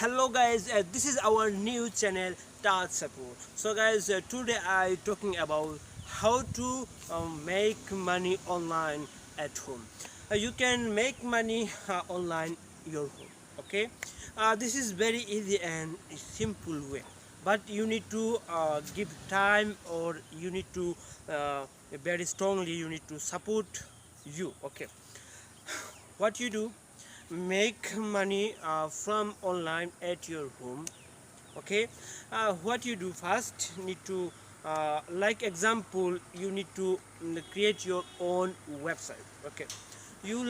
Hello guys, this is our new channel Touch Support. So guys, today I talking about how to make money online at home. You can make money online your home. Okay, this is very easy and simple way, but you need to give time, or you need to very strongly you need to support you. Okay, what you do, make money from online at your home. Okay, what you do first, need to like example, you need to create your own website. Okay, you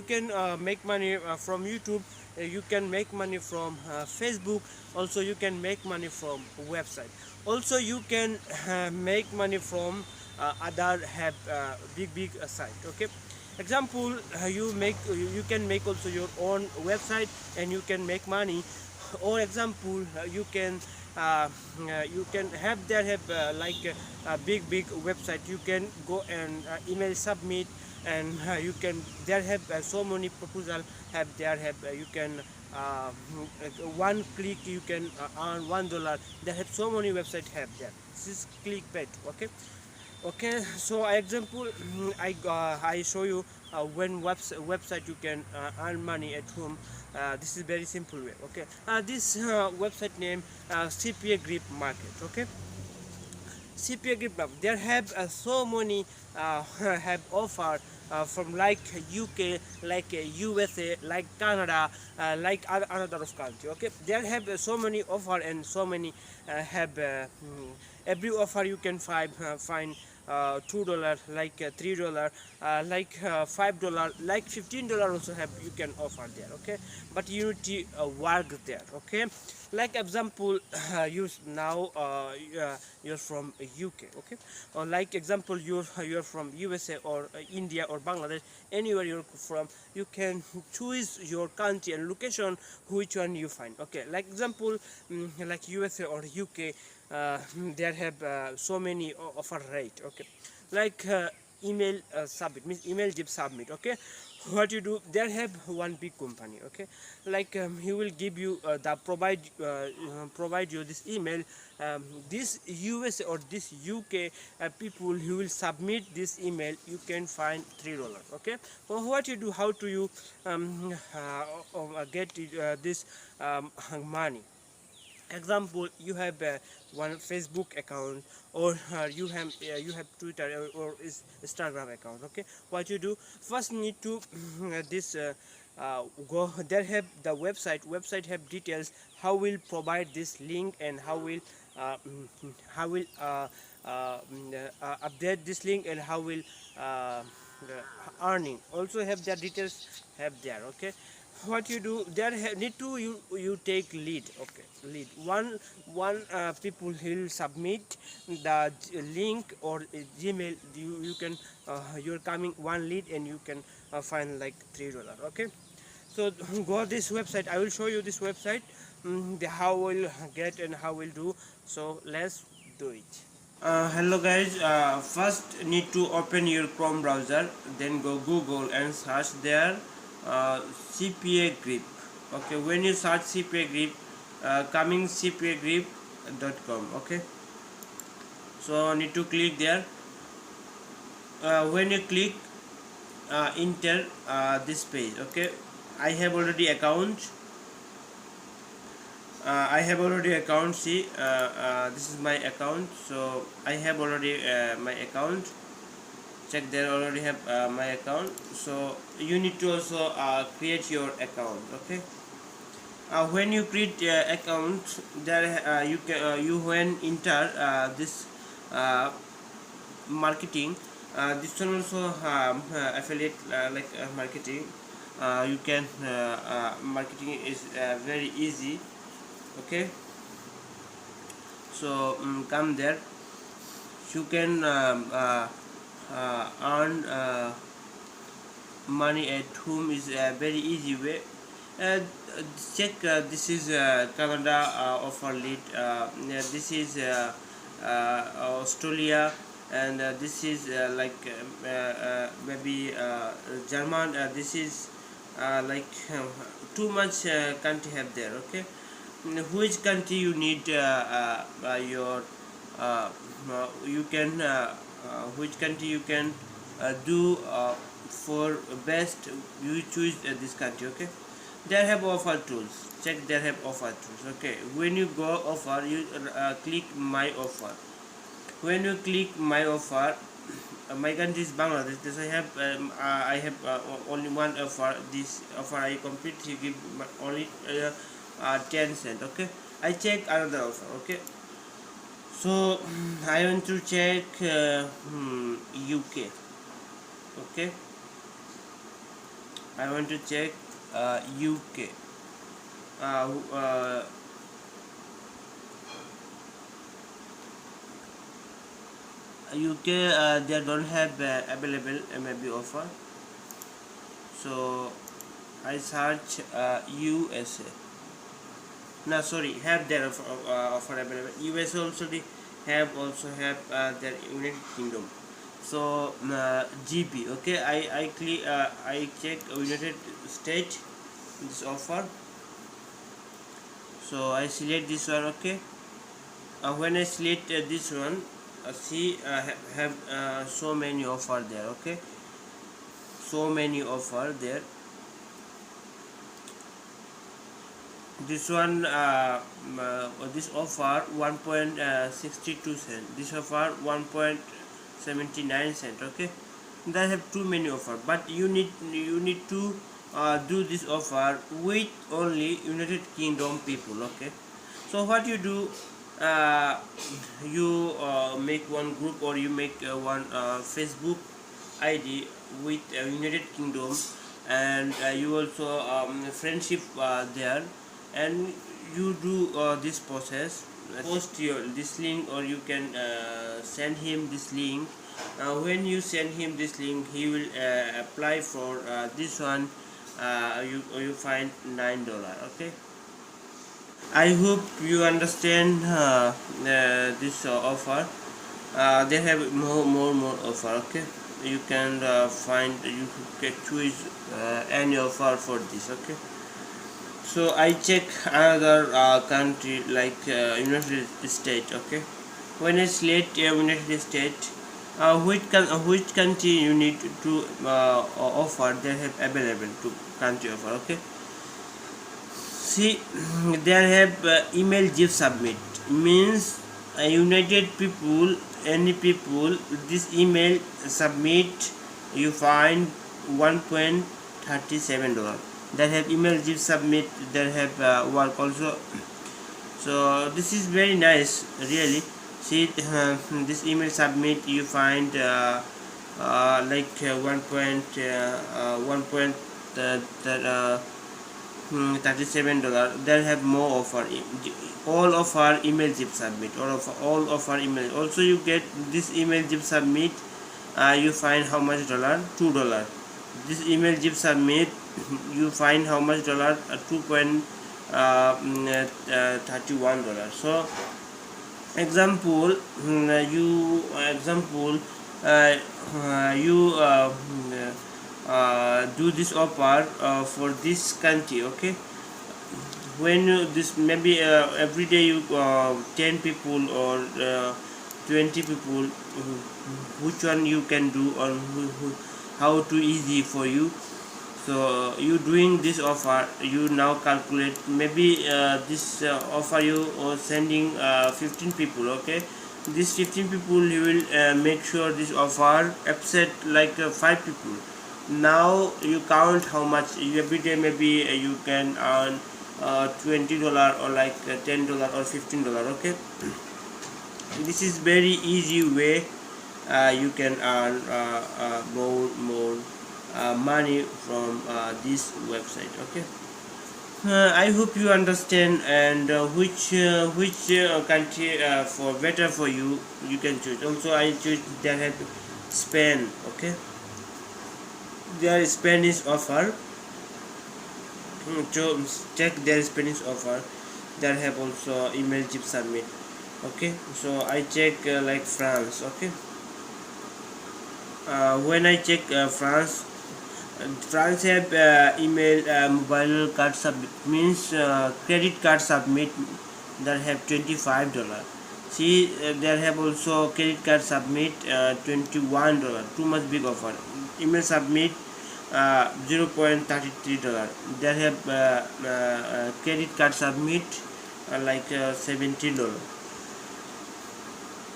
can make money from YouTube, you can make money from Facebook, also you can make money from website, also you can make money from other have big site. Okay, example, you can make also your own website and you can make money. Or example, you can have there have like a big website, you can go and email submit, and you can there have so many proposal have there have you can one click you can earn $1. There have so many website have there. This is clickbait. Okay, okay, so example, I show you when website you can earn money at home. This is very simple way. Okay, this website name Cpa Grip market. Okay, Cpa Grip, there have so many have offer from like UK, like USA, like Canada, like another of country. Okay, there have so many offer, and so many have every offer you can find $2, like $3, like $5, like $15 also have you can offer there. Okay, but you need to work there. Okay, like example, use now you're from UK. Okay, or like example, you're from USA or India or Bangladesh, anywhere you're from, you can choose your country and location, which one you find. Okay, like example, like USA or UK, there have so many offer rate. Okay, like email submit, means email give submit. Okay, what you do, there have one big company. Okay, like he will give you the provide you this email, this USA or this UK people who will submit this email, you can find $3. Okay, well, what you do, how to you get this money. Example, you have one Facebook account, or you have Twitter or Instagram account. Okay, what you do, first need to this go there have the website have details, how will provide this link, and how will update this link, and how will earning also have their details have there. Okay, what you do, there need to you take lead. Okay, lead one people will submit the link or Gmail, you can you're coming one lead, and you can find like $3. Okay, so go this website, I will show you this website, the how will get and how will do. So let's do it. Hello guys, first need to open your Chrome browser, then go Google and search there CPA Grip. Okay, when you search CPA Grip, coming cpagrip.com. Okay, so need to click there. When you click, enter this page. Okay, I have already account. See, this is my account, so I have already my account. Check there, already have my account. So you need to also create your account. Okay, when you create account, there you when enter this marketing, this one also affiliate like marketing, you can marketing is very easy. Okay, so come there, you can earn money at home is a very easy way. uh, Check, this is Canada offer lead, this is Australia, and this is like maybe German, this is like too much country have there. Okay, which country you need your you can which country you can do for best, you choose this country. Okay, they have offer tools, check they have offer tools. Okay, when you go offer, you click my offer. When you click my offer, my country is Bangladesh. This I have only one offer. This offer I complete, you give only 10 cent. Okay, I check another offer. Okay, so I want to check UK. Okay, I want to check UK. Uh, uh, UK, they don't have available MAB offer, so I search USA. No, sorry, have their offer available. USA also have their United Kingdom. So GB. Okay, I click. I check United States this offer. So I select this one. Okay. When I select this one, see have so many offer there. Okay, so many offer there. This one this offer 1.62 cent, this offer 1.79 cent. Okay, they have too many offer, but you need to do this offer with only United Kingdom people. Okay, so what you do, you make one group, or you make one Facebook ID with United Kingdom, and you also friendship there, and you do this process. Post your this link, or you can send him this link. When you send him this link, he will apply for this one. You find $9. Okay, I hope you understand this offer. They have more offer. Okay, you can find, you can choose any offer for this. Okay, so I check another country like United States. Okay, when I select United States, which country you need to offer, they have available to country offer. Okay, see, they have email gift submit, means united people, any people, this email submit, you find $1.37. They have email gift submit, they have work also. So this is very nice, really. See, this email submit, you find like 37 $. They have more offer, all offer email zip submit, all offer email. Also you get this email zip submit, you find how much dollar, $2. This email zip submit, you find how much dollar, $2.31. So example, you do this offer for this country. Okay, when this maybe every day you 10 people or 20 people, which one you can do, or how too easy for you. So you doing this offer, you now calculate, maybe this offer you sending 15 people. Okay, these 15 people you will make sure this offer upset like 5 people. Now you count how much every day, maybe you can earn $20 or like $10 or $15. Okay, this is very easy way you can earn more money from this website. Okay, I hope you understand, and which country for better for you, you can choose. Also I choose that have Spain. Okay, their Spanish offer, so check their Spanish offer, that have also email chip submit. Okay, so I check like France. Okay, when I check France, France have email mobile card submit means credit card submit that have $25. See, there have also credit card submit $21. Too much big offer. Email submit $0.33. There have credit card submit like $17.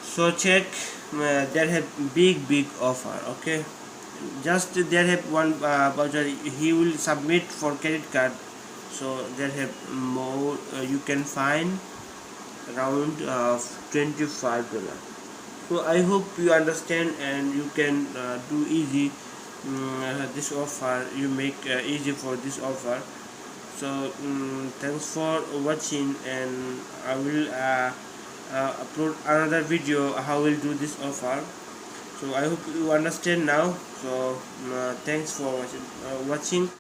So check, there have big offer. Okay, just there have one voucher he will submit for credit card, so there have more, you can find around $25. So I hope you understand and you can do easy this offer, you make easy for this offer. So thanks for watching, and I will upload another video how we'll do this offer. So I hope you understand now. So thanks for watching.